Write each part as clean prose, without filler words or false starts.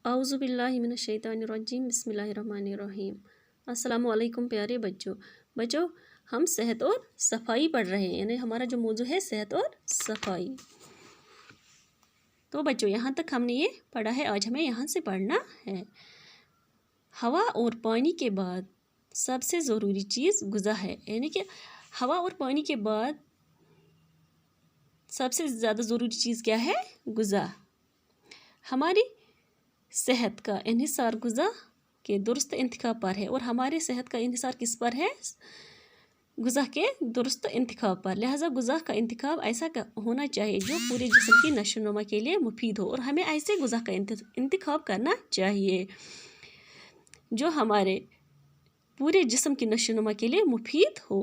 औज़ु बिल्लाहि मिनश शैतानिर रजीम बिस्मिल्लाहिर रहमानिर रहीम। अस्सलामु अलैकुम प्यारे बच्चों हम सेहत और सफाई पढ़ रहे हैं, यानी हमारा जो मौजू है सेहत और सफाई। तो बच्चों यहाँ तक हमने ये पढ़ा है, आज हमें यहाँ से पढ़ना है। हवा और पानी के बाद सबसे ज़रूरी चीज़ ग़िज़ा है, यानी कि हवा और पानी के बाद सबसे ज़्यादा ज़रूरी चीज़ क्या है? ग़िज़ा। हमारी सेहत का इन्हिसार ग़िज़ा के दुरुस्त इंतखाब पर है, और हमारे सेहत का इन्हिसार किस पर है? ग़िज़ा के दुरुस्त इंतखाब पर। लिहाजा ग़िज़ा का इंतखाब ऐसा होना चाहिए जो पूरे जिस्म की नशोनुमा के लिए मुफीद हो, और हमें ऐसे ग़िज़ा का इंतखाब करना चाहिए जो हमारे पूरे जिस्म की नशोनुमा के लिए मुफीद हो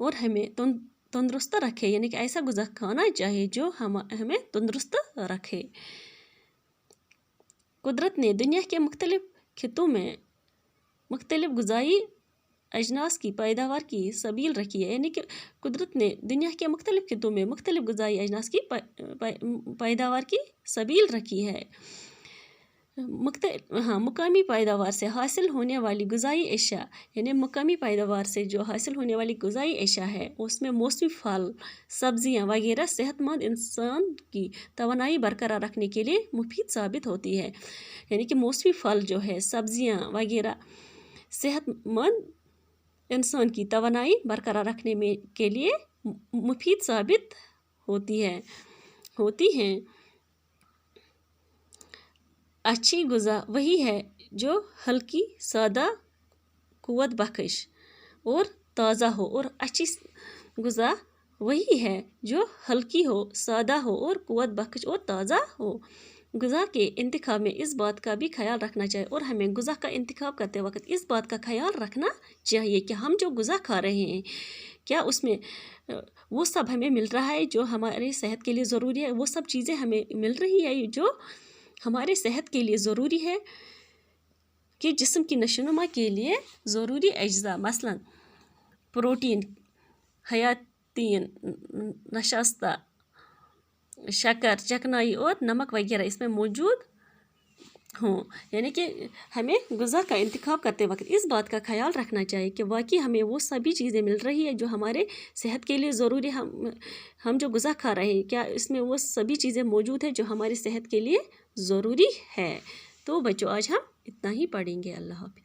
और हमें तंदुरुस्त रखे, यानी कि ऐसा ग़िज़ा खाना चाहिए जो हमें तंदुरुस्त रखे। कुदरत ने दुनिया के मुख्तलिफ़ खित्तों में मुख्तलिफ़ ग़िज़ाई अजनास की पैदावार की सबील रखी है, यानी कि कुदरत ने दुनिया के मुख्तलिफ़ खित्तों में मुख्तलिफ़ ग़िज़ाई अजनास की पैदावार की सबील रखी है। मुकामी पैदावार से हासिल होने वाली ग़िज़ाई अशिया, यानी मुकामी पैदावार से जो हासिल होने वाली ग़िज़ाई अशिया है उसमें मौसमी फल, सब्ज़ियाँ वगैरह सेहतमंद इंसान की तवानाई बरकरार रखने के लिए मुफीद साबित होती है। यानी कि मौसमी फल जो है, सब्ज़ियाँ वगैरह सेहतमंद इंसान की तवानाई बरकरार रखने में के लिए मुफीद साबित होती हैं। अच्छी ग़िज़ा वही है जो हल्की, सादा, क़ुव्वत बख्श और ताज़ा हो, और अच्छी ग़िज़ा वही है जो हल्की हो, सादा हो और क़ुव्वत बख्श और ताज़ा हो। ग़िज़ा के इंतखाब में इस बात का भी ख्याल रखना चाहिए, और हमें ग़िज़ा का इंतखाब करते वक्त इस बात का ख्याल रखना चाहिए कि हम जो ग़िज़ा खा रहे हैं क्या उसमें वो सब हमें मिल रहा है जो हमारे सेहत के लिए ज़रूरी है, वो सब चीज़ें हमें मिल रही है जो हमारे सेहत के लिए ज़रूरी है कि जिस्म की नशोनुमा के लिए ज़रूरी अज्जा मसलन प्रोटीन, हयातीन, नशास्ता, शक्कर, चिकनाई और नमक वगैरह इसमें मौजूद हों। यानी कि हमें ग़िज़ा का इंतखाब करते वक्त इस बात का ख्याल रखना चाहिए कि वाकई हमें वो सभी चीज़ें मिल रही है जो हमारे सेहत के लिए ज़रूरी है। हम जो ग़िज़ा खा रहे हैं क्या इसमें वो सभी चीज़ें मौजूद है जो हमारी सेहत के लिए ज़रूरी है। तो बच्चों आज हम इतना ही पढ़ेंगे। अल्लाह हाफ़िज़।